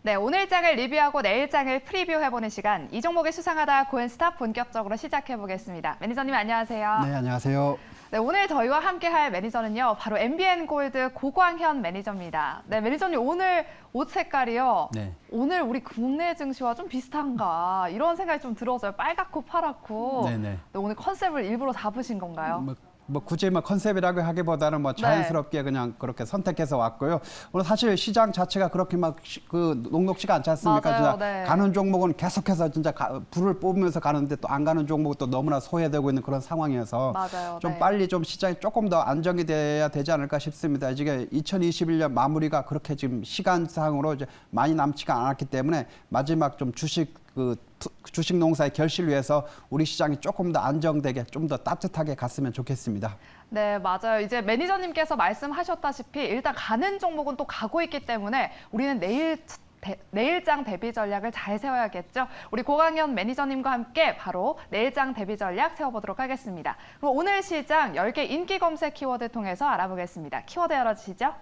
네, 오늘 장을 리뷰하고 내일 장을 프리뷰해보는 시간, 이 종목을 수상하다 고엔스탑 본격적으로 시작해보겠습니다. 매니저님 안녕하세요. 네, 안녕하세요. 네, 오늘 저희와 함께할 매니저는요, 바로 MBN 골드 고광현 매니저입니다. 네, 매니저님 오늘 옷 색깔이요. 네. 오늘 우리 국내 증시와 좀 비슷한가 이런 생각이 좀 들어서요. 빨갛고 파랗고. 네네. 네, 오늘 컨셉을 일부러 잡으신 건가요? 굳이 컨셉이라고 하기보다는 자연스럽게 그냥 그렇게 선택해서 왔고요. 오늘 사실 시장 자체가 그렇게 녹록지가 않지 않습니까? 맞아요, 진짜 네. 가는 종목은 계속해서 진짜 불을 뽑으면서 가는데 또 안 가는 종목은 또 너무나 소외되고 있는 그런 상황이어서 맞아요, 좀 네. 빨리 좀 시장이 조금 더 안정이 돼야 되지 않을까 싶습니다. 이게 2021년 마무리가 그렇게 지금 시간상으로 이제 많이 남지가 않았기 때문에 마지막 좀 주식 농사의 결실을 위해서 우리 시장이 조금 더 안정되게 좀 더 따뜻하게 갔으면 좋겠습니다. 네, 맞아요. 이제 매니저님께서 말씀하셨다시피 일단 가는 종목은 또 가고 있기 때문에 우리는 내일장 대비 전략을 잘 세워야겠죠. 우리 고광현 매니저님과 함께 바로 내일장 대비 전략 세워보도록 하겠습니다. 그럼 오늘 시장 10개 인기 검색 키워드 통해서 알아보겠습니다. 키워드 열어주시죠.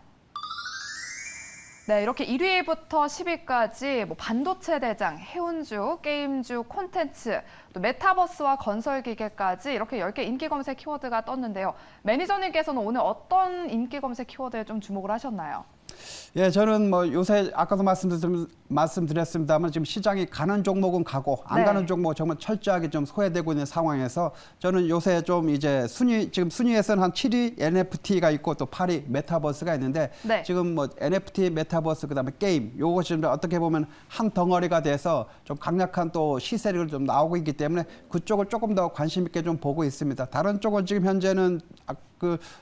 네, 이렇게 1위부터 10위까지 반도체 대장, 해운주, 게임주, 콘텐츠, 또 메타버스와 건설기계까지 이렇게 10개 인기 검색 키워드가 떴는데요. 매니저님께서는 오늘 어떤 인기 검색 키워드에 좀 주목을 하셨나요? 예, 저는 요새 아까도 말씀드렸습니다만 지금 시장이 가는 종목은 가고 안 네. 가는 종목은 정말 철저하게 좀 소외되고 있는 상황에서 저는 요새 좀 이제 지금 순위에서는 한 7위 NFT가 있고 또 8위 메타버스가 있는데 네. 지금 NFT, 메타버스 그다음에 게임 요것이 좀 어떻게 보면 한 덩어리가 돼서 좀 강력한 또 시세를 좀 나오고 있기 때문에 그쪽을 조금 더 관심 있게 좀 보고 있습니다. 다른 쪽은 지금 현재는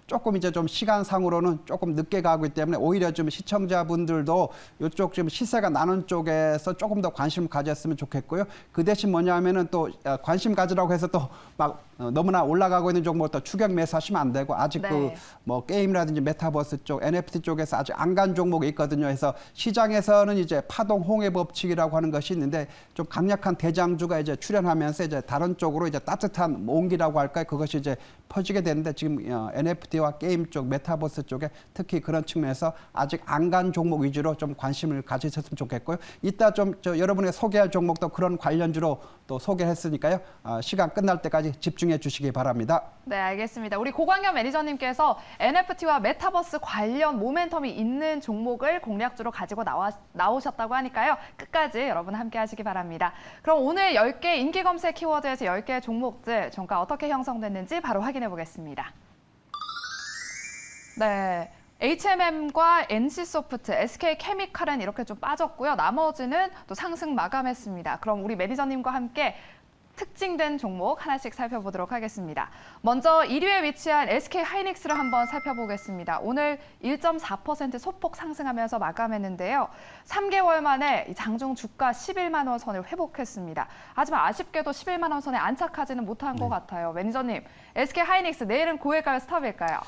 조금 이제 좀 시간상으로는 조금 늦게 가고 있기 때문에 오히려 좀 시청자분들도 이쪽 지금 시세가 나는 쪽에서 조금 더 관심 가졌으면 좋겠고요. 그 대신 뭐냐면은 또 관심 가지라고 해서 또 너무나 올라가고 있는 종목을 또 추격 매수하시면 안 되고 아직 네. 게임이라든지 메타버스 쪽, NFT 쪽에서 아직 안 간 종목이 있거든요. 그래서 시장에서는 이제 파동 홍해 법칙이라고 하는 것이 있는데 좀 강력한 대장주가 이제 출현하면서 이제 다른 쪽으로 이제 따뜻한 온기라고 할까요? 그것이 이제 퍼지게 되는데 지금 NFT와 게임 쪽, 메타버스 쪽에 특히 그런 측면에서 아직 안 간 종목 위주로 좀 관심을 가지셨으면 좋겠고요. 이따 좀 여러분의 소개할 종목도 그런 관련주로 또 소개했으니까요. 시간 끝날 때까지 집중해 주시기 바랍니다. 네, 알겠습니다. 우리 고광현 매니저님께서 NFT와 메타버스 관련 모멘텀이 있는 종목을 공략주로 가지고 나오셨다고 하니까요. 끝까지 여러분 함께 하시기 바랍니다. 그럼 오늘 10개 인기 검색 키워드에서 10개 종목들 종가 어떻게 형성됐는지 바로 확인해 보겠습니다. 네. HMM과 NC소프트, SK케미칼은 이렇게 좀 빠졌고요. 나머지는 또 상승 마감했습니다. 그럼 우리 매니저님과 함께 특징된 종목 하나씩 살펴보도록 하겠습니다. 먼저 1위에 위치한 SK하이닉스를 한번 살펴보겠습니다. 오늘 1.4% 소폭 상승하면서 마감했는데요. 3개월 만에 이 장중 주가 11만 원 선을 회복했습니다. 하지만 아쉽게도 11만 원 선에 안착하지는 못한 것 같아요. 매니저님, SK하이닉스 내일은 고일까요, 스탑일까요?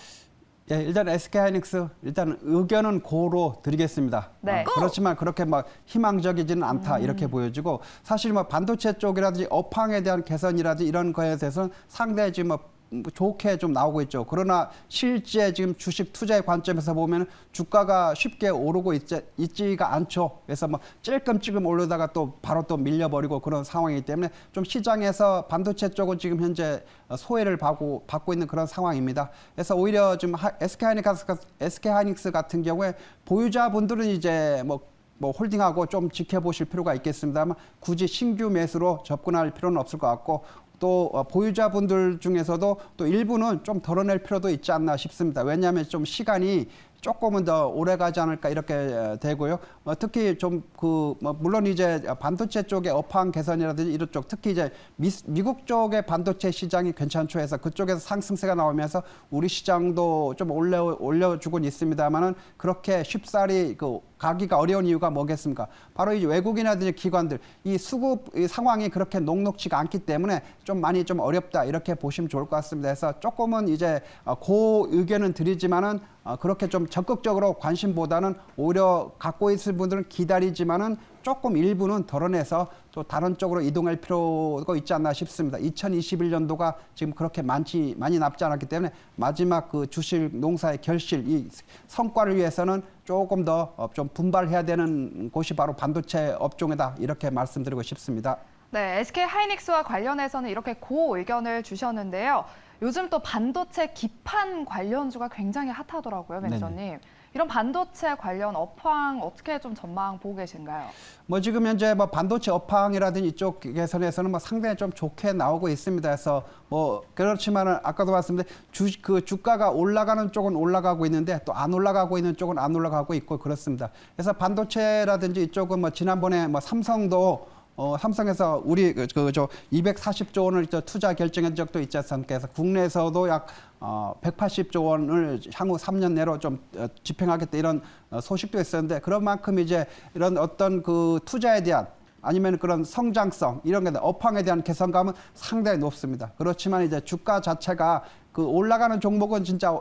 예, 일단 SK하이닉스 일단 의견은 고로 드리겠습니다. 네. 그렇지만 그렇게 희망적이지는 않다 이렇게 보여지고 사실 반도체 쪽이라든지 업황에 대한 개선이라든지 이런 거에 대해서는 상당히 지금 좋게 좀 나오고 있죠. 그러나 실제 지금 주식 투자의 관점에서 보면 주가가 쉽게 오르고 있지가 않죠. 그래서 찔끔찔끔 오르다가 또 바로 또 밀려버리고 그런 상황이기 때문에 좀 시장에서 반도체 쪽은 지금 현재 소외를 받고 있는 그런 상황입니다. 그래서 오히려 지금 SK하이닉스 같은 경우에 보유자분들은 이제 홀딩하고 좀 지켜보실 필요가 있겠습니다만 굳이 신규 매수로 접근할 필요는 없을 것 같고 또 보유자분들 중에서도 또 일부는 좀 덜어낼 필요도 있지 않나 싶습니다. 왜냐하면 좀 시간이 조금은 더 오래 가지 않을까 이렇게 되고요. 특히 물론 이제 반도체 쪽의 업황 개선이라든지 이런 쪽, 특히 이제 미국 쪽의 반도체 시장이 괜찮죠 해서 그쪽에서 상승세가 나오면서 우리 시장도 좀 올려주곤 있습니다만은 그렇게 쉽사리 가기가 어려운 이유가 뭐겠습니까? 바로 이 외국인이라든지 기관들 이 수급 상황이 그렇게 녹록지가 않기 때문에 좀 어렵다 이렇게 보시면 좋을 것 같습니다. 그래서 조금은 이제 그 의견은 드리지만은 그렇게 좀 적극적으로 관심보다는 오히려 갖고 있을 분들은 기다리지만은 조금 일부는 덜어내서 또 다른 쪽으로 이동할 필요가 있지 않나 싶습니다. 2021년도가 지금 그렇게 많이 남지 않았기 때문에 마지막 그 주식 농사의 결실, 이 성과를 위해서는 조금 더 좀 분발해야 되는 곳이 바로 반도체 업종이다. 이렇게 말씀드리고 싶습니다. 네, SK 하이닉스와 관련해서는 이렇게 고 의견을 주셨는데요. 요즘 또 반도체 기판 관련주가 굉장히 핫하더라고요, 매니저님. 이런 반도체 관련 업황 어떻게 좀 전망 보고 계신가요? 뭐 지금 현재 뭐 반도체 업황이라든지 이쪽 개선에서는 뭐 상당히 좀 좋게 나오고 있습니다. 그래서 뭐 그렇지만은 아까도 말씀드린 그 주가가 올라가는 쪽은 올라가고 있는데 또 안 올라가고 있는 쪽은 안 올라가고 있고 그렇습니다. 그래서 반도체라든지 이쪽은 뭐 지난번에 뭐 삼성도 삼성에서 우리 저 240조 원을 투자 결정한 적도 있지 않습니까? 그래서 국내에서도 약 180조 원을 향후 3년 내로 좀 집행하겠다 이런 소식도 있었는데 그런 만큼 이제 이런 어떤 그 투자에 대한 아니면 그런 성장성 이런 게 업황에 대한 개선감은 상당히 높습니다. 그렇지만 이제 주가 자체가 그 올라가는 종목은 진짜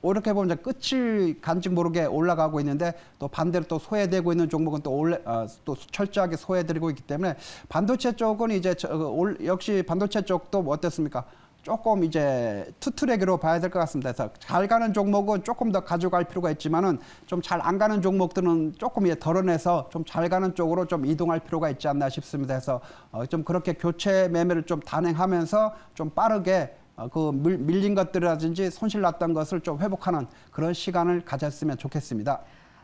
이렇게 보면 끝을 간직 모르게 올라가고 있는데 또 반대로 또 소외되고 있는 종목은 또 철저하게 소외되고 있기 때문에 반도체 쪽은 이제 역시 반도체 쪽도 뭐 어떻습니까? 조금 이제 투트랙으로 봐야 될 것 같습니다. 그래서 잘 가는 종목은 조금 더 가져갈 필요가 있지만은 좀 잘 안 가는 종목들은 조금 이제 덜어내서 좀 잘 가는 쪽으로 좀 이동할 필요가 있지 않나 싶습니다. 그래서 좀 그렇게 교체 매매를 좀 단행하면서 좀 빠르게 그 밀린 것들이라든지 손실 났던 것을 좀 회복하는 그런 시간을 가졌으면 좋겠습니다.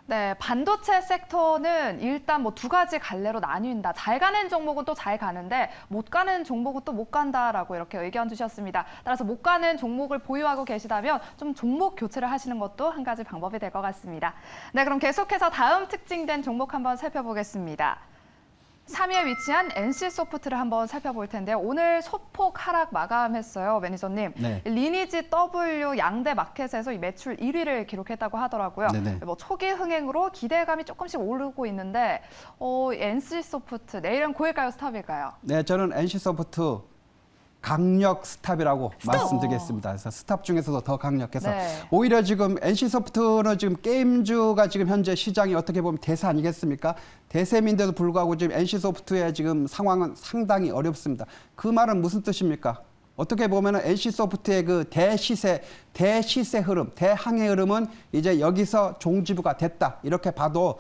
네, 반도체 섹터는 일단 뭐 두 가지 갈래로 나뉜다. 잘 가는 종목은 또 잘 가는데 못 가는 종목은 또 못 간다라고 이렇게 의견 주셨습니다. 따라서 못 가는 종목을 보유하고 계시다면 좀 종목 교체를 하시는 것도 한 가지 방법이 될 것 같습니다. 네, 그럼 계속해서 다음 특징된 종목 한번 살펴보겠습니다. 3위에 위치한 NC소프트를 한번 살펴볼 텐데요. 오늘 소폭 하락 마감했어요, 매니저님. 네. 리니지 W 양대 마켓에서 이 매출 1위를 기록했다고 하더라고요. 네네. 뭐 초기 흥행으로 기대감이 조금씩 오르고 있는데 NC소프트 내일은 고일까요, 스탑일까요? 네, 저는 NC소프트 강력 스탑이라고 말씀드리겠습니다. 그래서 스탑 중에서도 더 강력해서 네. 오히려 지금 NC소프트는 지금 게임주가 지금 현재 시장이 어떻게 보면 대세 아니겠습니까? 대세인데도 불구하고 지금 NC소프트의 지금 상황은 상당히 어렵습니다. 그 말은 무슨 뜻입니까? 어떻게 보면은 NC소프트의 그 대시세 흐름, 대항해 흐름은 이제 여기서 종지부가 됐다. 이렇게 봐도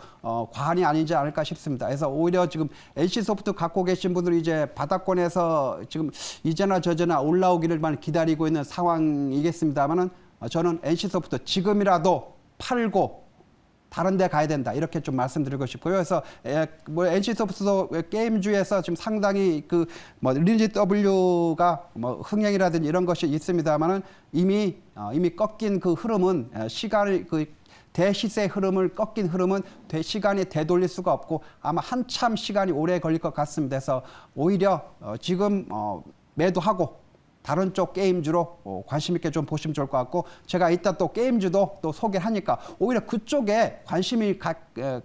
과언이 아니지 않을까 싶습니다. 그래서 오히려 지금 NC소프트 갖고 계신 분들이 이제 바닥권에서 지금 이제나 저제나 올라오기를만 기다리고 있는 상황이겠습니다만은 저는 NC소프트 지금이라도 팔고 다른 데 가야 된다. 이렇게 좀 말씀드리고 싶고요. 그래서 뭐 NC소프트도 게임주에서 지금 상당히 그 뭐 리니지 W가 뭐 흥행이라든지 이런 것이 있습니다만은 이미 꺾인 그 흐름은 시간을 그 대시세 흐름을 꺾인 흐름은 시간이 되돌릴 수가 없고 아마 한참 시간이 오래 걸릴 것 같습니다. 그래서 오히려 지금 매도하고 다른 쪽 게임주로 관심 있게 좀 보시면 좋을 것 같고 제가 이따 또 게임주도 또 소개하니까 오히려 그쪽에 관심이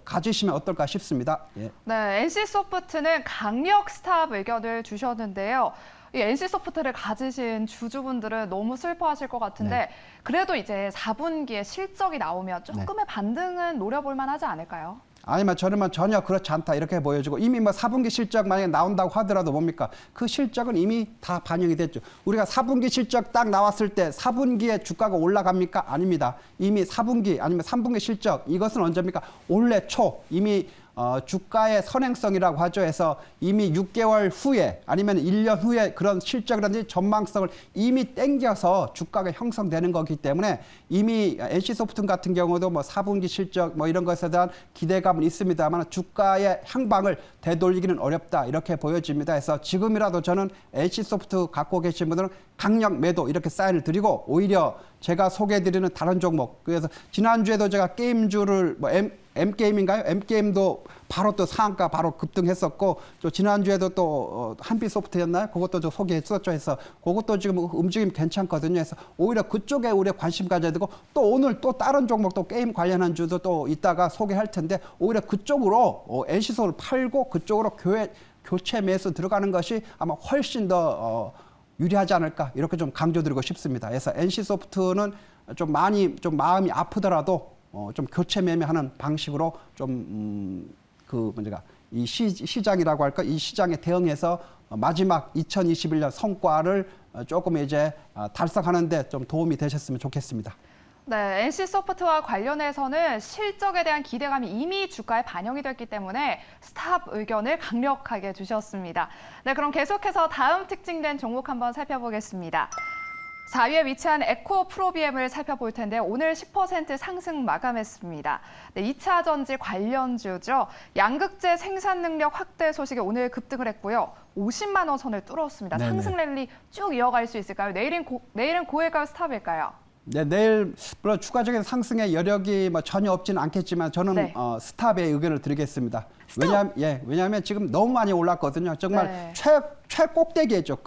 가지시면 어떨까 싶습니다. 예. 네, NC소프트는 강력 스탑 의견을 주셨는데요. 이 NC소프트를 가지신 주주분들은 너무 슬퍼하실 것 같은데 네. 그래도 이제 4분기에 실적이 나오면 조금의 반등은 노려볼 만하지 않을까요? 아니면 저는 전혀 그렇지 않다 이렇게 보여지고 이미 뭐 4분기 실적 만약에 나온다고 하더라도 뭡니까? 그 실적은 이미 다 반영이 됐죠. 우리가 4분기 실적 딱 나왔을 때 4분기에 주가가 올라갑니까? 아닙니다. 이미 4분기 아니면 3분기 실적 이것은 언제입니까? 올해 초 이미 주가의 선행성이라고 하죠. 해서 이미 6개월 후에 아니면 1년 후에 그런 실적이라든지 전망성을 이미 땡겨서 주가가 형성되는 거기 때문에 이미 NC소프트 같은 경우도 뭐 4분기 실적 뭐 이런 것에 대한 기대감은 있습니다만 주가의 향방을 되돌리기는 어렵다 이렇게 보여집니다. 그래서 지금이라도 저는 NC소프트 갖고 계신 분들은 강력 매도 이렇게 사인을 드리고 오히려 제가 소개해드리는 다른 종목 그래서 지난주에도 제가 게임주를 뭐 M게임인가요? M게임도 바로 또 상한가 바로 급등했었고 또 지난주에도 또 한빛소프트였나요? 그것도 좀 소개했었죠. 해서 그것도 지금 움직임 괜찮거든요. 해서 오히려 그쪽에 우리 관심 가져야 되고 또 오늘 또 다른 종목 또 게임 관련한 주도 또 이따가 소개할 텐데 오히려 그쪽으로 NC소를 팔고 그쪽으로 교체 매수 들어가는 것이 아마 훨씬 더 유리하지 않을까 이렇게 좀 강조드리고 싶습니다. 그래서 NC소프트는 좀 많이 좀 마음이 아프더라도 좀 교체 매매하는 방식으로 좀 그 문제가 이 시장이라고 할까 이 시장에 대응해서 마지막 2021년 성과를 조금 이제 달성하는데 좀 도움이 되셨으면 좋겠습니다. 네, NC소프트와 관련해서는 실적에 대한 기대감이 이미 주가에 반영이 됐기 때문에 스탑 의견을 강력하게 주셨습니다. 네, 그럼 계속해서 다음 특징된 종목 한번 살펴보겠습니다. 4위에 위치한 에코프로비엠을 살펴볼 텐데 오늘 10% 상승 마감했습니다. 네, 2차 전지 관련주죠. 양극재 생산 능력 확대 소식에 오늘 급등을 했고요. 50만 원 선을 뚫었습니다. 네네. 상승 랠리 쭉 이어갈 수 있을까요? 내일은 고일까요? 스탑일까요? 네, 내일 물론 추가적인 상승의 여력이 뭐 전혀 없지는 않겠지만 저는 네. 스탑의 의견을 드리겠습니다. 왜냐하면 지금 너무 많이 올랐거든요. 정말 네. 최꼭대기였죠.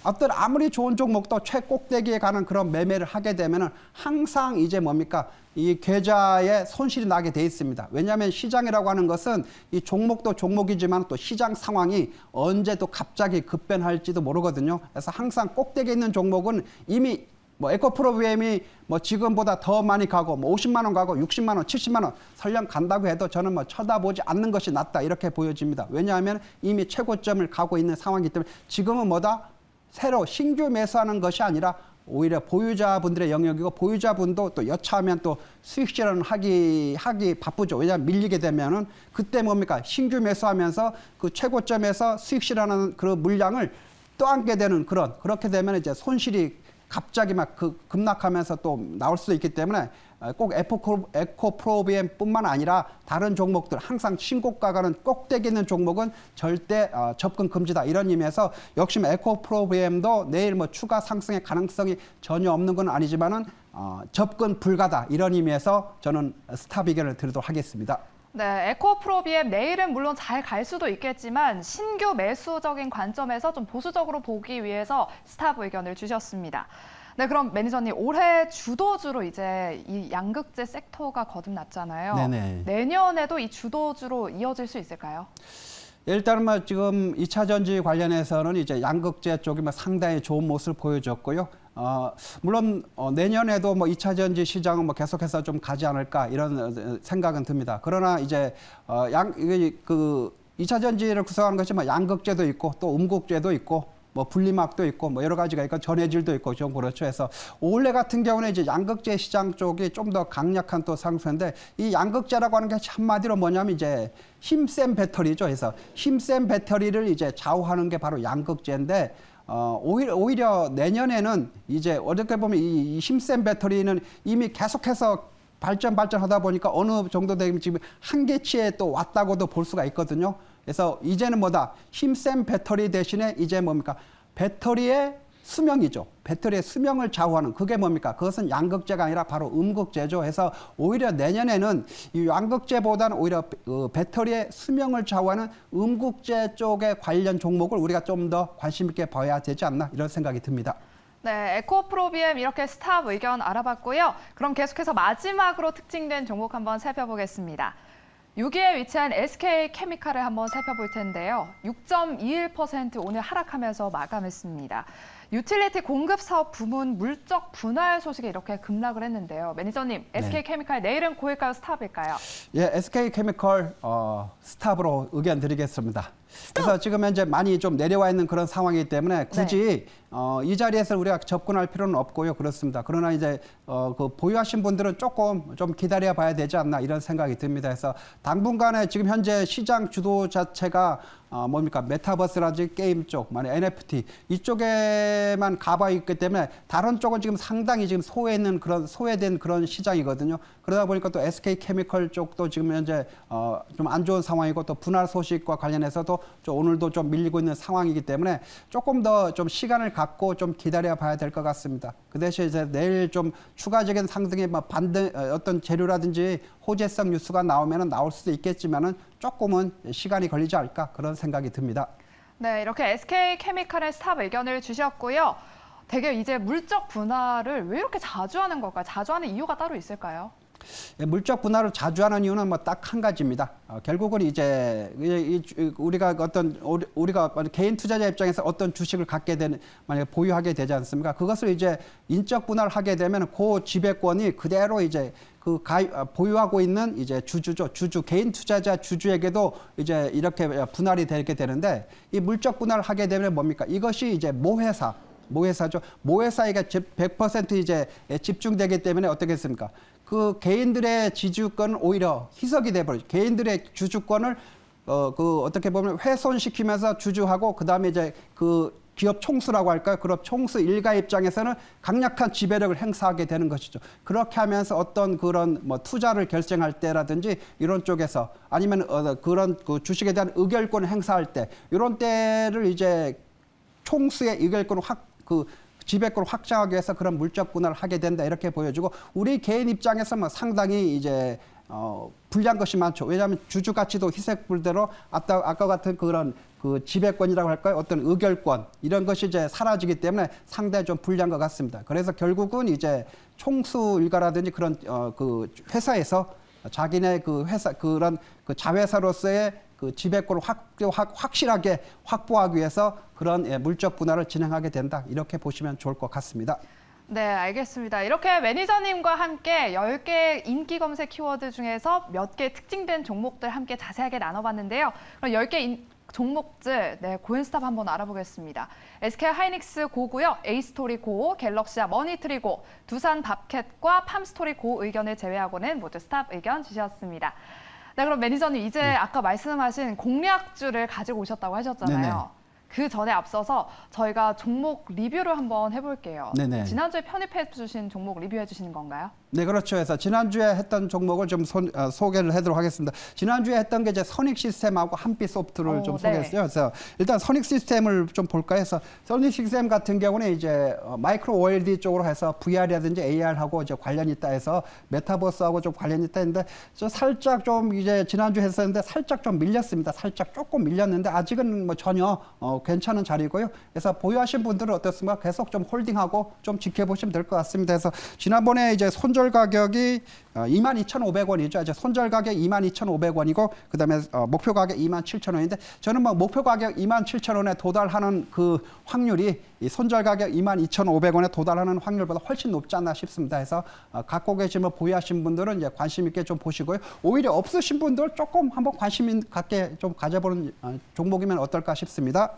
어떤 아무리 좋은 종목도 최꼭대기에 가는 그런 매매를 하게 되면은 항상 이제 뭡니까? 이 계좌에 손실이 나게 돼 있습니다. 왜냐하면 시장이라고 하는 것은 이 종목도 종목이지만 또 시장 상황이 언제 또 갑자기 급변할지도 모르거든요. 그래서 항상 꼭대기에 있는 종목은 이미 뭐 에코프로비엠이 뭐 지금보다 더 많이 가고 뭐 50만 원 가고 60만 원, 70만 원 설령 간다고 해도 저는 뭐 쳐다보지 않는 것이 낫다 이렇게 보여집니다. 왜냐하면 이미 최고점을 가고 있는 상황이기 때문에 지금은 뭐다 새로 신규 매수하는 것이 아니라 오히려 보유자분들의 영역이고 보유자분도 또 여차하면 또 수익 실현을 하기 바쁘죠. 왜냐하면 밀리게 되면은 그때 뭡니까 신규 매수하면서 그 최고점에서 수익 실현하는 그 물량을 떠안게 되는 그렇게 되면 이제 손실이 갑자기 막 급락하면서 또 나올 수도 있기 때문에 꼭 에코프로비엠뿐만 아니라 다른 종목들 항상 신고가 가는 꼭대기 있는 종목은 절대 접근 금지다 이런 의미에서 역시 에코프로비엠도 내일 뭐 추가 상승의 가능성이 전혀 없는 건 아니지만은 접근 불가다 이런 의미에서 저는 스탑 의견을 드리도록 하겠습니다. 네, 에코프로비엠 내일은 물론 잘 갈 수도 있겠지만 신규 매수적인 관점에서 좀 보수적으로 보기 위해서 스탑 의견을 주셨습니다. 네, 그럼 매니저님 올해 주도주로 이제 이 양극재 섹터가 거듭났잖아요. 네네. 내년에도 이 주도주로 이어질 수 있을까요? 일단은 뭐 지금 2차 전지 관련해서는 이제 양극재 쪽이 뭐 상당히 좋은 모습을 보여줬고요. 물론 내년에도 뭐 2차 전지 시장은 뭐 계속해서 좀 가지 않을까 이런 생각은 듭니다. 그러나 이제 그 2차 전지를 구성하는 것이 뭐 양극재도 있고 또 음극재도 있고 뭐 분리막도 있고 뭐 여러 가지가 있고 전해질도 있고 좀 그렇죠. 해서 올해 같은 경우는 이제 양극재 시장 쪽이 좀 더 강력한 또 상승인데 이 양극재라고 하는 게 한마디로 뭐냐면 이제 힘센 배터리죠. 해서 힘센 배터리를 이제 좌우하는 게 바로 양극재인데 오히려 내년에는 이제 어떻게 보면 이 힘센 배터리는 이미 계속해서 발전하다 보니까 어느 정도 되면 지금 한계치에 또 왔다고도 볼 수가 있거든요. 그래서 이제는 뭐다 힘센 배터리 대신에 이제 뭡니까 배터리의 수명이죠. 배터리의 수명을 좌우하는 그게 뭡니까? 그것은 양극재가 아니라 바로 음극재죠. 해서 오히려 내년에는 이 양극재보다는 오히려 배터리의 수명을 좌우하는 음극재 쪽의 관련 종목을 우리가 좀 더 관심 있게 봐야 되지 않나 이런 생각이 듭니다. 네, 에코프로비엠 이렇게 스탑 의견 알아봤고요. 그럼 계속해서 마지막으로 특징된 종목 한번 살펴보겠습니다. 6위에 위치한 SK케미칼을 한번 살펴볼 텐데요. 6.21% 오늘 하락하면서 마감했습니다. 유틸리티 공급 사업 부문 물적 분할 소식에 이렇게 급락을 했는데요. 매니저님, SK케미칼 내일은 고일까요, 스탑일까요? 예, SK케미칼 스탑으로 의견 드리겠습니다. 그래서 지금 현재 많이 좀 내려와 있는 그런 상황이기 때문에 굳이 이 자리에서 우리가 접근할 필요는 없고요. 그렇습니다. 그러나 이제 그 보유하신 분들은 조금 좀 기다려 봐야 되지 않나 이런 생각이 듭니다. 그래서 당분간에 지금 현재 시장 주도 자체가 뭡니까 메타버스라든지 게임 쪽, 만약 NFT 이쪽에만 가봐 있기 때문에 다른 쪽은 지금 상당히 지금 소외된 그런 시장이거든요. 그러다 보니까 또 SK케미칼 쪽도 지금 현재 좀 안 좋은 상황이고 또 분할 소식과 관련해서도 오늘도 좀 밀리고 있는 상황이기 때문에 조금 더 좀 시간을 갖고 좀 기다려 봐야 될 것 같습니다. 그 대신 이제 내일 좀 추가적인 상승의 어떤 재료라든지 호재성 뉴스가 나오면은 나올 수도 있겠지만은 조금은 시간이 걸리지 않을까 그런 생각이 듭니다. 네, 이렇게 SK케미칼의 스탑 의견을 주셨고요. 되게 이제 물적 분할을 왜 이렇게 자주 하는 걸까요? 자주 하는 이유가 따로 있을까요? 물적 분할을 자주 하는 이유는 뭐 딱 한 가지입니다. 결국은 이제 우리가 개인 투자자 입장에서 어떤 주식을 갖게 되는 만약에 보유하게 되지 않습니까? 그것을 이제 인적 분할하게 되면 그 지배권이 그대로 이제 보유하고 있는 이제 주주 개인 투자자 주주에게도 이제 이렇게 분할이 되게 되는데 이 물적 분할을 하게 되면 뭡니까? 이것이 이제 모회사죠. 모회사에게 100% 이제 집중되기 때문에 어떻게 했습니까? 그 개인들의 지주권은 오히려 희석이 돼버리죠. 개인들의 주주권을 어떻게 보면 훼손시키면서 주주하고 그다음에 이제 그 기업 총수라고 할까요? 그런 총수 일가 입장에서는 강력한 지배력을 행사하게 되는 것이죠. 그렇게 하면서 어떤 그런 뭐 투자를 결정할 때라든지 이런 쪽에서 아니면 그런 그 주식에 대한 의결권을 행사할 때 이런 때를 이제 총수의 의결권을 지배권을 확장하기 위해서 그런 물적 분할을 하게 된다 이렇게 보여지고 우리 개인 입장에서 뭐 상당히 이제 불리한 것이 많죠. 왜냐하면 주주 가치도 희색불대로 아까 같은 그런 그 지배권이라고 할까요? 어떤 의결권 이런 것이 이제 사라지기 때문에 상당히 좀 불리한 것 같습니다. 그래서 결국은 이제 총수 일가라든지 그런 그 회사에서 자기네 그 회사 그런 그 자회사로서의 그 지배권을 확실하게 확보하기 위해서 그런 물적 분할을 진행하게 된다. 이렇게 보시면 좋을 것 같습니다. 네, 알겠습니다. 이렇게 매니저님과 함께 10개 인기 검색 키워드 중에서 몇 개 특징된 종목들 함께 자세하게 나눠봤는데요. 그럼 10개 종목들 고인스탑 한번 알아보겠습니다. SK 하이닉스 고고요, A스토리 고, 갤럭시아 머니트리 고, 두산 밥캣과 팜스토리 고 의견을 제외하고는 모두 스탑 의견 주셨습니다. 네, 그럼 매니저님 이제 아까 말씀하신 공략주를 가지고 오셨다고 하셨잖아요. 네네. 그 전에 앞서서 저희가 종목 리뷰를 한번 해볼게요. 네네. 지난주에 편입해 주신 종목 리뷰해 주시는 건가요? 네, 그렇죠. 그래서 지난주에 했던 종목을 좀 소개를 해드리도록 하겠습니다. 지난주에 했던 게 이제 선익 시스템하고 한빛소프트를 좀 소개했어요. 그래서 일단 선익 시스템을 좀 볼까 해서 선익 시스템 같은 경우는 이제 마이크로 OLED 쪽으로 해서 VR이라든지 AR하고 이제 관련이 있다 해서 메타버스하고 좀 관련이 있다 했는데 저 살짝 좀 이제 지난주에 했었는데 살짝 좀 밀렸습니다. 살짝 조금 밀렸는데 아직은 뭐 전혀 괜찮은 자리고요. 그래서 보유하신 분들은 어떻습니까? 계속 좀 홀딩하고 좀 지켜보시면 될 것 같습니다. 그래서 지난번에 이제 손절 가격이 22,500원이죠. 이제 손절 가격 22,500원이고 그다음에 목표 가격 27,000원인데 저는 뭐 목표 가격 27,000원에 도달하는 그 확률이 이 손절 가격 22,500원에 도달하는 확률보다 훨씬 높지 않나 싶습니다. 해서 갖고 계시면 보유하신 분들은 이제 관심 있게 좀 보시고요. 오히려 없으신 분들 조금 한번 관심 갖게 좀 가져보는 종목이면 어떨까 싶습니다.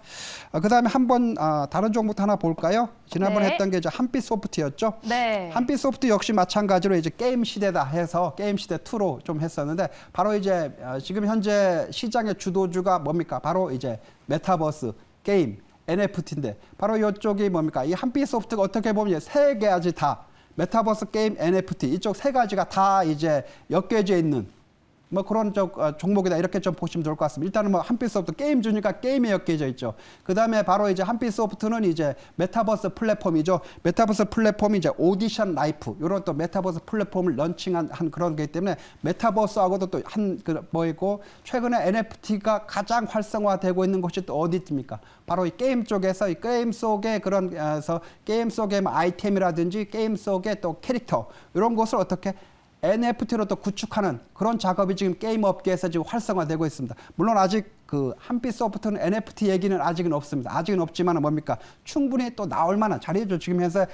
그다음에 한번 다른 종목도 하나 볼까요? 지난번에 했던 게 이제 한빛소프트였죠. 네. 한빛소프트 역시 마찬가지로 이제 게임 시대다 해서 게임 시대 2로 좀 했었는데 바로 이제 지금 현재 시장의 주도주가 뭡니까? 바로 이제 메타버스, 게임, NFT인데 바로 이쪽이 뭡니까? 이 한빛소프트가 어떻게 보면 세 가지 다 메타버스, 게임, NFT 이쪽 세 가지가 다 이제 엮여져 있는 뭐 그런 종목이다 이렇게 좀 보시면 좋을 것 같습니다. 일단은 뭐 한빛소프트 게임 주니까 게임에 엮여져 있죠. 그 다음에 바로 이제 한빛소프트는 이제 메타버스 플랫폼이죠. 메타버스 플랫폼이 이제 오디션 라이프 이런 또 메타버스 플랫폼을 런칭한 그런 거기 때문에 메타버스하고도 또 뭐이고 최근에 NFT가 가장 활성화되고 있는 곳이 또 어디 있습니까? 바로 이 게임 쪽에서 이 게임 속에 그런 게임 속의 뭐 아이템이라든지 게임 속의 또 캐릭터 이런 것을 어떻게 NFT로 또 구축하는 그런 작업이 지금 게임 업계에서 지금 활성화되고 있습니다. 물론 아직 그 한빛소프트는 NFT 얘기는 아직은 없습니다. 아직은 없지만 뭡니까? 충분히 또 나올 만한 자리죠. 지금 현재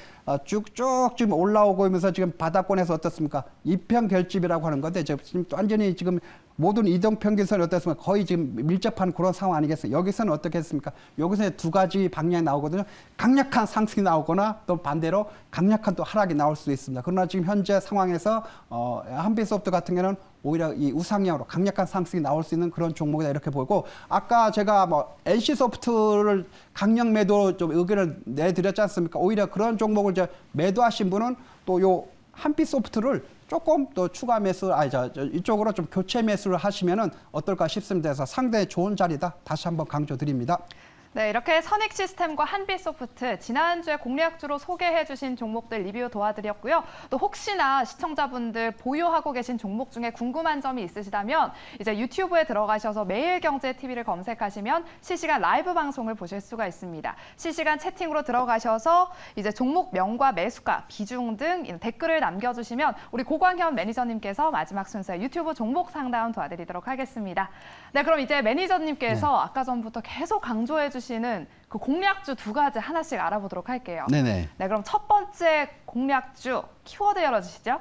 쭉쭉 지금 올라오고 있면서 지금 바닥권에서 어떻습니까? 이평 결집이라고 하는 건데 지금 완전히 지금 모든 이동 평균선이 어떻습니까? 거의 지금 밀접한 그런 상황 아니겠어요? 여기서는 어떻게 했습니까? 여기서 두 가지 방향이 나오거든요. 강력한 상승이 나오거나 또 반대로 강력한 또 하락이 나올 수 있습니다. 그러나 지금 현재 상황에서 한빛소프트 같은 경우는 오히려 이 우상향으로 강력한 상승이 나올 수 있는 그런 종목이다 이렇게 보고 아까 제가 뭐 NC소프트를 강력 매도 좀 의견을 내드렸지 않습니까? 오히려 그런 종목을 이제 매도하신 분은 또 요 한빛소프트를 조금 또 추가 매수, 이쪽으로 좀 교체 매수를 하시면은 어떨까 싶습니다. 그래서 상당히 좋은 자리다. 다시 한번 강조드립니다. 네, 이렇게 선익 시스템과 한빛소프트 지난주에 공략주로 소개해 주신 종목들 리뷰 도와드렸고요. 또 혹시나 시청자분들 보유하고 계신 종목 중에 궁금한 점이 있으시다면 이제 유튜브에 들어가셔서 매일경제TV를 검색하시면 실시간 라이브 방송을 보실 수가 있습니다. 실시간 채팅으로 들어가셔서 이제 종목명과 매수가, 비중 등 댓글을 남겨주시면 우리 고광현 매니저님께서 마지막 순서에 유튜브 종목 상담 도와드리도록 하겠습니다. 네, 그럼 이제 매니저님께서 아까 전부터 계속 강조해 주시는 그 공략주 두 가지 하나씩 알아보도록 할게요. 네네. 네, 그럼 첫 번째 공략주 키워드 열어주시죠.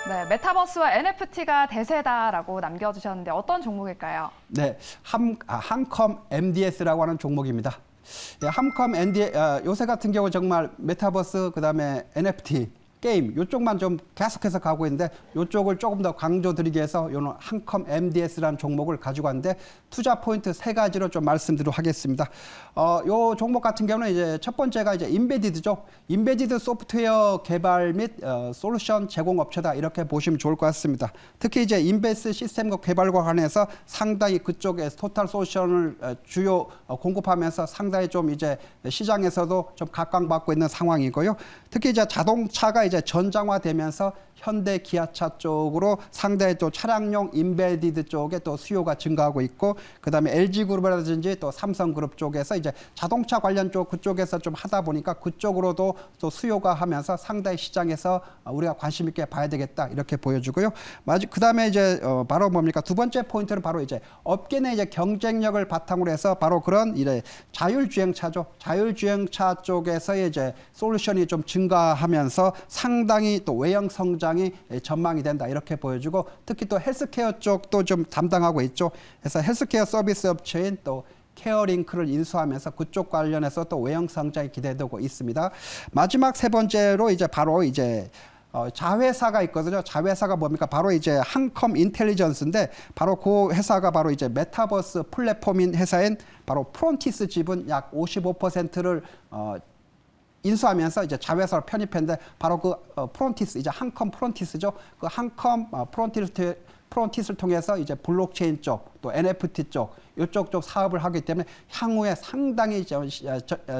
네, 메타버스와 NFT가 대세다라고 남겨주셨는데 어떤 종목일까요? 네, 한컴 MDS라고 하는 종목입니다. 예, 한컴 MD 요새 같은 경우 정말 메타버스 그다음에 NFT 게임 이쪽만 좀 계속해서 가고 있는데 이쪽을 조금 더 강조드리기 위해서 요는 한컴 MDS라는 종목을 가지고 왔는데 투자 포인트 세 가지로 좀 말씀드리도록 하겠습니다. 요 종목 같은 경우는 이제 첫 번째가 이제 인베디드죠. 인베디드 소프트웨어 개발 및 솔루션 제공 업체다 이렇게 보시면 좋을 것 같습니다. 특히 이제 인베스 시스템과 개발과 관해서 상당히 그쪽에 토탈 솔루션을 주요 공급하면서 상당히 좀 이제 시장에서도 좀 각광받고 있는 상황이고요. 특히 이제 자동차가 이제 전장화되면서 현대 기아차 쪽으로 상당히 또 차량용 인베디드 쪽에 또 수요가 증가하고 있고 그다음에 LG그룹이라든지 또 삼성그룹 쪽에서 이제 자동차 관련 쪽 그쪽에서 좀 하다 보니까 그쪽으로도 또 수요가 하면서 상당히 시장에서 우리가 관심 있게 봐야 되겠다 이렇게 보여주고요. 그다음에 이제 바로 뭡니까? 두 번째 포인트는 바로 이제 업계 내 이제 경쟁력을 바탕으로 해서 바로 그런 이제 자율주행차죠. 자율주행차 쪽에서의 이제 솔루션이 좀 증가하면서 상당히 또 외형 성장이 전망이 된다 이렇게 보여주고 특히 또 헬스케어 쪽도 좀 담당하고 있죠. 그래서 헬스케어 서비스 업체인 또 케어링크를 인수하면서 그쪽 관련해서 또 외형 성장이 기대되고 있습니다. 마지막 세 번째로 이제 바로 이제 자회사가 있거든요. 자회사가 뭡니까? 바로 이제 한컴 인텔리전스인데 바로 그 회사가 바로 이제 메타버스 플랫폼인 회사인 바로 프론티스 지분 약 55%를 인수하면서 이제 자회사로 편입했는데 바로 그 프론티스 이제 한컴 프론티스죠. 그 한컴 프론티스를 통해서 이제 블록체인 쪽 또 NFT 쪽 이쪽 사업을 하기 때문에 향후에 상당히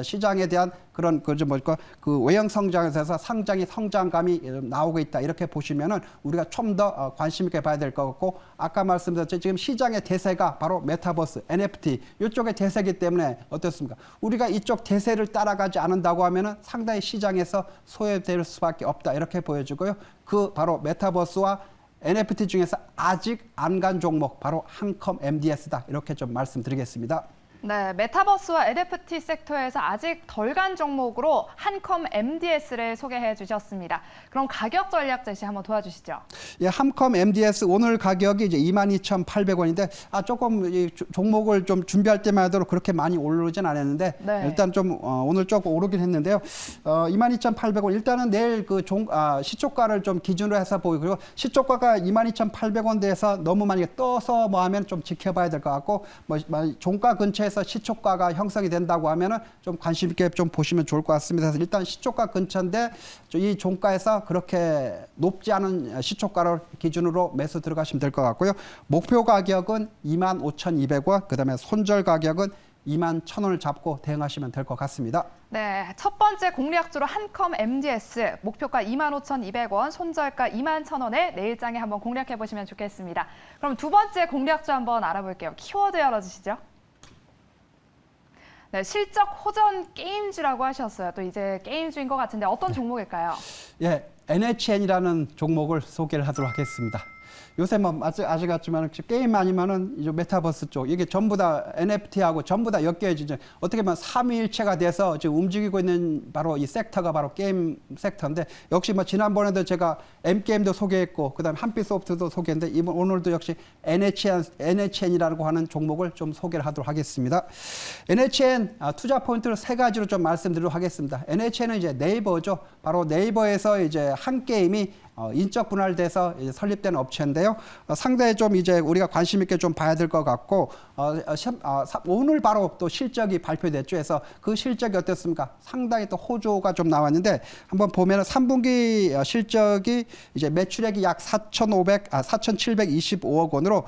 시장에 대한 그런 그 외형 성장에서 상당히 성장감이 나오고 있다 이렇게 보시면은 우리가 좀 더 관심 있게 봐야 될 것 같고 아까 말씀드렸죠 지금 시장의 대세가 바로 메타버스 NFT 이쪽의 대세이기 때문에 어떻습니까? 우리가 이쪽 대세를 따라가지 않는다고 하면은 상당히 시장에서 소외될 수밖에 없다 이렇게 보여지고요. 그 바로 메타버스와 NFT 중에서 아직 안 간 종목 바로 한컴 MDS다 이렇게 좀 말씀드리겠습니다. 네, 메타버스와 NFT 섹터에서 아직 덜 간 종목으로 한컴 MDS를 소개해 주셨습니다. 그럼 가격 전략 제시 한번 도와주시죠. 예, 한컴 MDS 오늘 가격이 이제 22,800원인데 조금 이 종목을 좀 준비할 때만 해도 그렇게 많이 오르진 않았는데 네. 일단 좀 오늘 조금 오르긴 했는데요. 22,800원 일단은 내일 그 시초가를 좀 기준으로 해서 보고 그리고 시초가가 22,800원대에서 너무 많이 떠서 뭐 하면 좀 지켜봐야 될 것 같고 뭐 종가 근처에 에서 시초가가 형성이 된다고 하면은 좀 관심 있게 좀 보시면 좋을 것 같습니다. 그래서 일단 시초가 근처인데 이 종가에서 그렇게 높지 않은 시초가를 기준으로 매수 들어가시면 될 것 같고요. 목표 가격은 25,200원, 그다음에 손절 가격은 21,000원을 잡고 대응하시면 될 것 같습니다. 네, 첫 번째 공략주로 한컴 MDS 목표가 25,200원, 손절가 21,000원에 내일장에 한번 공략해 보시면 좋겠습니다. 그럼 두 번째 공략주 한번 알아볼게요. 키워드 열어주시죠. 네, 실적 호전 게임주라고 하셨어요. 또 이제 게임주인 것 같은데 어떤 종목일까요? 예, NHN이라는 종목을 소개를 하도록 하겠습니다. 요새 뭐 아시겠지만 게임 아니면은 이제 메타버스 쪽 이게 전부 다 NFT하고 전부 다 엮여지죠. 어떻게 보면 삼위일체가 돼서 지금 움직이고 있는 바로 이 섹터가 바로 게임 섹터인데 역시 뭐 지난번에도 제가 M게임도 소개했고 그다음에 한빛소프트도 소개했는데 오늘도 역시 NHN이라고 하는 종목을 좀 소개를 하도록 하겠습니다. NHN 투자 포인트를 세 가지로 좀 말씀드리도록 하겠습니다. NHN은 이제 네이버죠. 바로 네이버에서 이제 한 게임이 인적 분할돼서 이제 설립된 업체인데요. 있는데요. 상당히 좀 이제 우리가 관심 있게 좀 봐야 될 것 같고 오늘 바로 또 실적이 발표됐죠. 그래서 그 실적이 어땠습니까? 상당히 또 호조가 좀 나왔는데 한번 보면은 3분기 실적이 이제 매출액이 약 4,725억 원으로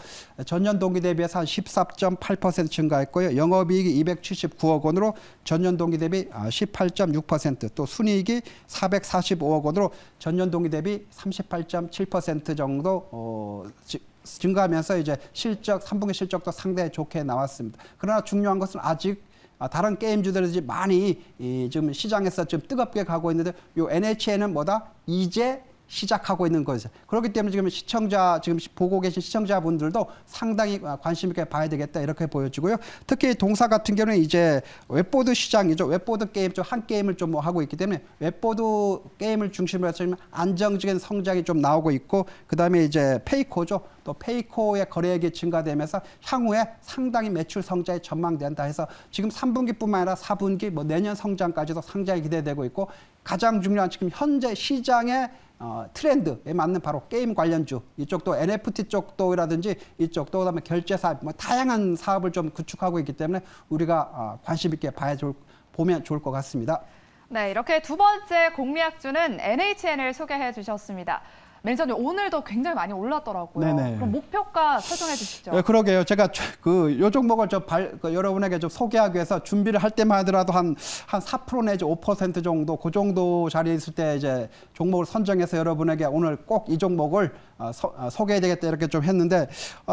전년 동기 대비해서 한 14.8% 증가했고요. 영업이익이 279억 원으로 전년 동기 대비 18.6%, 또 순이익이 445억 원으로 전년 동기 대비 38.7% 정도 증가하면서 이제 실적 3분기 실적도 상당히 좋게 나왔습니다. 그러나 중요한 것은 아직 다른 게임주들이 많이 지금 시장에서 좀 뜨겁게 가고 있는데 요 NHN은 뭐다? 이제 시작하고 있는 거죠. 그렇기 때문에 지금 지금 보고 계신 시청자분들도 상당히 관심 있게 봐야 되겠다 이렇게 보여지고요. 특히 동사 같은 경우는 이제 웹보드 시장이죠. 웹보드 게임 좀 한 게임을 좀 하고 있기 때문에 웹보드 게임을 중심으로 해서 안정적인 성장이 좀 나오고 있고, 그다음에 이제 페이코죠. 또 페이코의 거래액이 증가되면서 향후에 상당히 매출 성장이 전망된다 해서 지금 3분기뿐만 아니라 4분기 뭐 내년 성장까지도 상당히 기대되고 있고, 가장 중요한 지금 현재 시장의 트렌드에 맞는 바로 게임 관련주, 이쪽도 NFT 쪽도라든지 이쪽도 그다음에 결제 사업, 뭐 다양한 사업을 좀 구축하고 있기 때문에 우리가 관심 있게 보면 좋을 것 같습니다. 네, 이렇게 두 번째 공략주는 NHN을 소개해 주셨습니다. 매니저님, 오늘도 굉장히 많이 올랐더라고요. 네네. 그럼 목표가 설정해 주시죠. 네, 그러게요. 제가 요 종목을 여러분에게 좀 소개하기 위해서 준비를 할 때만 하더라도 한 4% 내지 5% 정도, 그 정도 자리에 있을 때 이제 종목을 선정해서 여러분에게 오늘 꼭 이 종목을 소개해야 되겠다 이렇게 좀 했는데,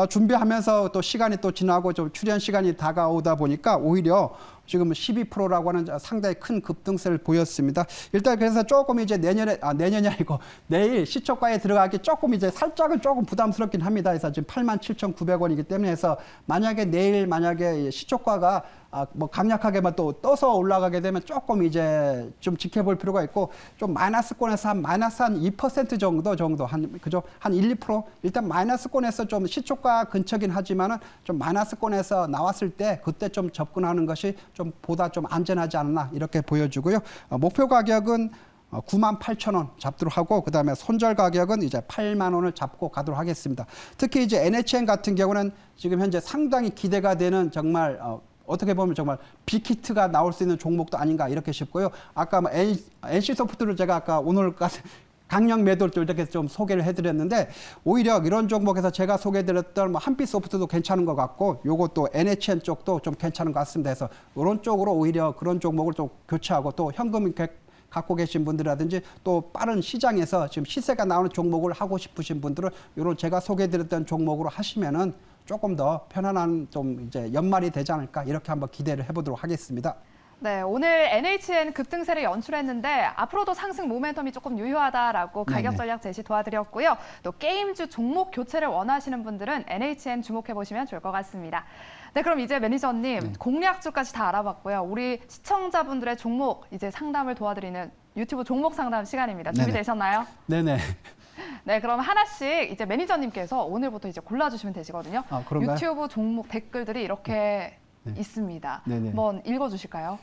준비하면서 또 시간이 또 지나고 좀 출연 시간이 다가오다 보니까 오히려 지금 12%라고 하는 상당히 큰 급등세를 보였습니다. 일단 그래서 조금 이제 내년이 아니고 내일 시초가에 들어가기 조금 이제 살짝은 조금 부담스럽긴 합니다. 그래서 지금 87,900원이기 때문에 해서 내일 만약에 시초가가 뭐 강력하게만 또 떠서 올라가게 되면 조금 이제 좀 지켜볼 필요가 있고, 좀 마이너스권에서 마이너스 한 2% 정도 한 1, 2% 일단 마이너스권에서 좀 시초가 근처긴 하지만은 좀 마이너스권에서 나왔을 때 그때 좀 접근하는 것이 좀 보다 좀 안전하지 않나 이렇게 보여주고요. 목표 가격은 98,000원 잡도록 하고, 그다음에 손절 가격은 이제 8만 원을 잡고 가도록 하겠습니다. 특히 이제 NHN 같은 경우는 지금 현재 상당히 기대가 되는 정말 어떻게 보면 정말 빅히트가 나올 수 있는 종목도 아닌가 이렇게 싶고요. 아까 뭐 NC소프트를 제가 아까 오늘까지 강력 매도를 좀 이렇게 좀 소개를 해드렸는데, 오히려 이런 종목에서 제가 소개해드렸던 뭐 한빛소프트도 괜찮은 것 같고, 요것도 NHN 쪽도 좀 괜찮은 것 같습니다. 그래서 이런 쪽으로 오히려 그런 종목을 좀 교체하고, 또 현금 갖고 계신 분들이라든지 또 빠른 시장에서 지금 시세가 나오는 종목을 하고 싶으신 분들은 이런 제가 소개해드렸던 종목으로 하시면은 조금 더 편안한 좀 이제 연말이 되지 않을까 이렇게 한번 기대를 해보도록 하겠습니다. 네, 오늘 NHN 급등세를 연출했는데 앞으로도 상승 모멘텀이 조금 유효하다라고 가격 전략 제시 도와드렸고요. 또 게임주 종목 교체를 원하시는 분들은 NHN 주목해 보시면 좋을 것 같습니다. 네, 그럼 이제 매니저님 공략주까지 다 알아봤고요. 우리 시청자분들의 종목 이제 상담을 도와드리는 유튜브 종목 상담 시간입니다. 준비되셨나요? 네네. 네, 그럼 하나씩 이제 매니저님께서 오늘부터 이제 골라주시면 되시거든요. 그런가요? 유튜브 종목 댓글들이 이렇게 있습니다. 네네. 한번 읽어주실까요?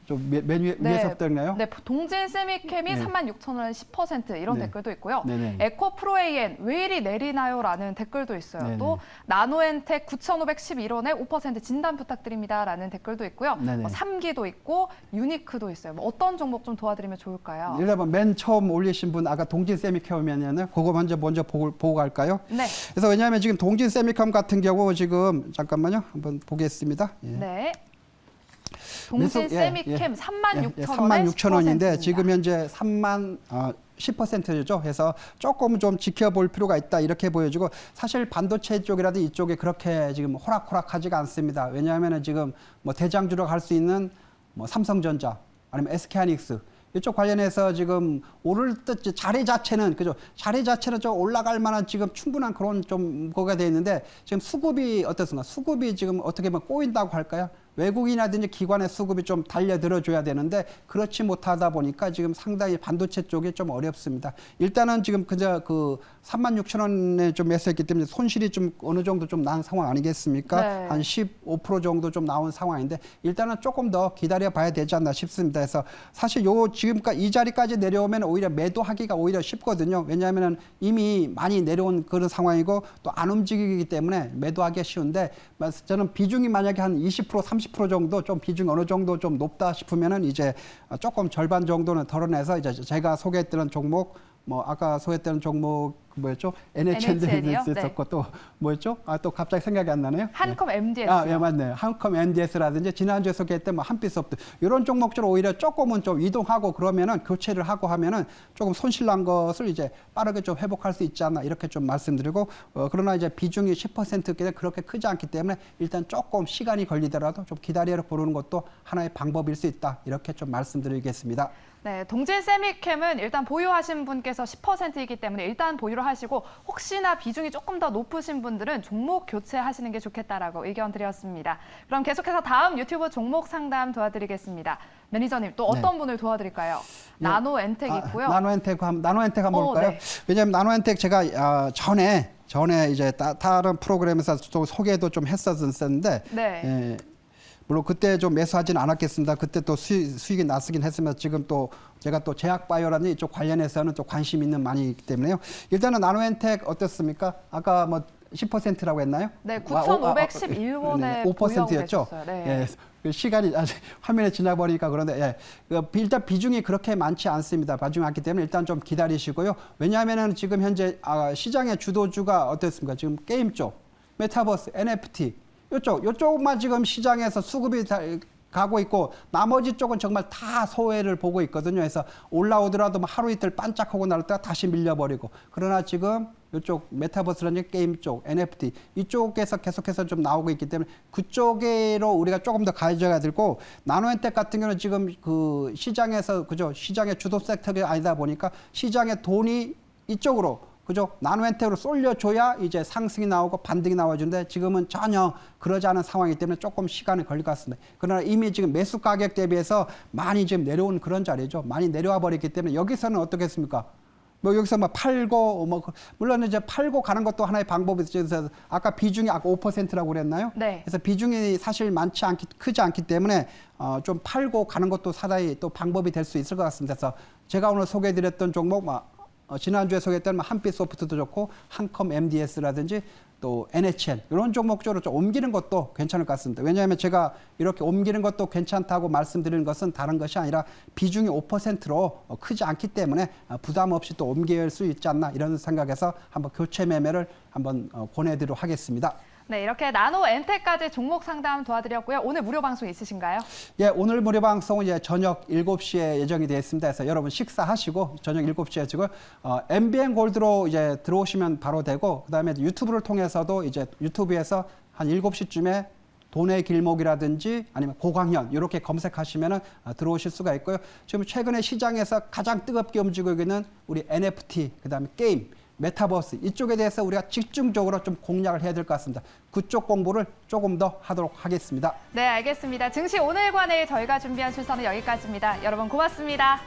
좀 맨 위에서부터 읽나요? 네, 동진 세미캠이 36,000원 10% 이런 댓글도 있고요. 네네. 에코 프로AN 왜 이리 내리나요? 라는 댓글도 있어요. 네네. 또 나노엔텍 9,511원에 5% 진단 부탁드립니다. 라는 댓글도 있고요. 네네. 3기도 있고 유니크도 있어요. 어떤 종목 좀 도와드리면 좋을까요? 일단 맨 처음 올리신 분 아까 동진 세미컴이면은 그거 먼저 보고 갈까요? 네. 그래서 왜냐하면 지금 동진 세미컴 같은 경우 지금 잠깐만요. 한번 보겠습니다. 예. 네. 동진 세미캠 36,000원인데 지금 현재 10%죠. 해서 조금 좀 지켜볼 필요가 있다 이렇게 보여지고, 사실 반도체 쪽이라도 이쪽에 그렇게 지금 호락호락하지가 않습니다. 왜냐하면 지금 뭐 대장주로 갈 수 있는 뭐 삼성전자 아니면 SK하이닉스 이쪽 관련해서 지금 오를 듯 자리 자체는 좀 올라갈 만한 지금 충분한 그런 좀 거가 돼 있는데, 지금 수급이 어떻습니까? 수급이 지금 어떻게 보면 꼬인다고 할까요? 외국인이라든지 기관의 수급이 좀 달려들어줘야 되는데 그렇지 못하다 보니까 지금 상당히 반도체 쪽이 좀 어렵습니다. 일단은 지금 그저 그 36,000원에 좀 매수했기 때문에 손실이 좀 어느 정도 좀 난 상황 아니겠습니까? 네. 한 15% 정도 좀 나온 상황인데 일단은 조금 더 기다려 봐야 되지 않나 싶습니다. 그래서 사실 요 지금까지 이 자리까지 내려오면 오히려 매도하기가 오히려 쉽거든요. 왜냐하면 이미 많이 내려온 그런 상황이고 또 안 움직이기 때문에 매도하기가 쉬운데 저는 비중이 만약에 한 20% 30% 정도 좀 비중이 어느 정도 좀 높다 싶으면은 이제 조금 절반 정도는 덜어내서 이제 제가 소개했던 종목 뭐 아까 소개했던 종목 뭐였죠? NHN도 이요? 있었고 또 뭐였죠? 또 갑자기 생각이 안 나네요. 한컴 MDS. 예, 맞네요. 한컴 MDS라든지 지난주에 소개했던 뭐 한빛소프트 이런 종목들은 오히려 조금은 좀 이동하고 그러면은 교체를 하고 하면은 조금 손실난 것을 이제 빠르게 좀 회복할 수 있지 않나 이렇게 좀 말씀드리고 그러나 이제 비중이 10%께 그렇게 크지 않기 때문에 일단 조금 시간이 걸리더라도 좀 기다려 보는 것도 하나의 방법일 수 있다 이렇게 좀 말씀드리겠습니다. 네, 동진 세미캠은 일단 보유하신 분께서 10%이기 때문에 일단 보유를 하시고 혹시나 비중이 조금 더 높으신 분들은 종목 교체하시는 게 좋겠다라고 의견 드렸습니다. 그럼 계속해서 다음 유튜브 종목 상담 도와드리겠습니다. 매니저님 또 어떤 분을 도와드릴까요? 나노엔텍 있고요. 나노엔텍 한번 볼까요? 네. 왜냐하면 나노엔텍 제가 전에 이제 다른 프로그램에서 또 소개도 좀 했었는데 네. 예, 물론 그때 좀 매수하지는 않았겠습니다. 그때 또 수익이 났긴 했으면 지금 또 제가 또 제약바이오라는 이쪽 관련해서는 또 관심 있는 많이 있기 때문에요. 일단은 나노엔텍 어떻습니까? 아까 뭐 10%라고 했나요? 네, 9,511원에 네, 5%였죠. 네. 예, 그 시간이 아직 화면에 지나버리니까 그런데 일단 비중이 그렇게 많지 않습니다. 비중이 많기 때문에 일단 좀 기다리시고요. 왜냐하면은 지금 현재 시장의 주도주가 어떻습니까? 지금 게임 쪽, 메타버스, NFT 요쪽만 지금 시장에서 수급이 가고 있고 나머지 쪽은 정말 다 소외를 보고 있거든요. 그래서 올라오더라도 뭐 하루 이틀 반짝하고 나왔다가 다시 밀려버리고 그러나 지금 이쪽 메타버스라는 게임 쪽, NFT 이쪽에서 계속해서 좀 나오고 있기 때문에 그쪽으로 우리가 조금 더 가져야 되고 나노엔텍 같은 경우는 지금 그 시장에서 그죠 시장의 주도 섹터가 아니다 보니까 시장의 돈이 이쪽으로 그죠? 나노엔텍으로 쏠려줘야 이제 상승이 나오고 반등이 나와주는데 지금은 전혀 그러지 않은 상황이기 때문에 조금 시간이 걸릴 것 같습니다. 그러나 이미 지금 매수 가격 대비해서 많이 지금 내려온 그런 자리죠. 많이 내려와 버렸기 때문에 여기서는 어떻겠습니까? 뭐 여기서 뭐 팔고 뭐 물론 이제 팔고 가는 것도 하나의 방법이죠. 그래서 아까 비중이 아까 5%라고 그랬나요? 네. 그래서 비중이 사실 크지 않기 때문에 좀 팔고 가는 것도 상당히 또 방법이 될 수 있을 것 같습니다. 그래서 제가 오늘 소개해드렸던 종목 지난주에 소개했던 한빛소프트도 좋고 한컴 MDS라든지 또 NHN 이런 종목 쪽으로 좀 옮기는 것도 괜찮을 것 같습니다. 왜냐하면 제가 이렇게 옮기는 것도 괜찮다고 말씀드리는 것은 다른 것이 아니라 비중이 5%로 크지 않기 때문에 부담 없이 또 옮길 수 있지 않나 이런 생각에서 한번 교체 매매를 한번 권해드리도록 하겠습니다. 네, 이렇게 나노엔텍까지 종목 상담 도와드렸고요. 오늘 무료 방송 있으신가요? 예, 오늘 무료 방송은 이제 저녁 7시에 예정이 되어 있습니다. 그래서 여러분 식사하시고 저녁 7시에 지금 MBN 골드로 이제 들어오시면 바로 되고 그다음에 유튜브를 통해서도 이제 유튜브에서 한 7시쯤에 돈의 길목이라든지 아니면 고광현 이렇게 검색하시면 들어오실 수가 있고요. 지금 최근에 시장에서 가장 뜨겁게 움직이고 있는 우리 NFT 그다음에 게임 메타버스 이쪽에 대해서 우리가 집중적으로 좀 공략을 해야 될 것 같습니다. 그쪽 공부를 조금 더 하도록 하겠습니다. 네, 알겠습니다. 증시 오늘과 내일 저희가 준비한 순서는 여기까지입니다. 여러분 고맙습니다.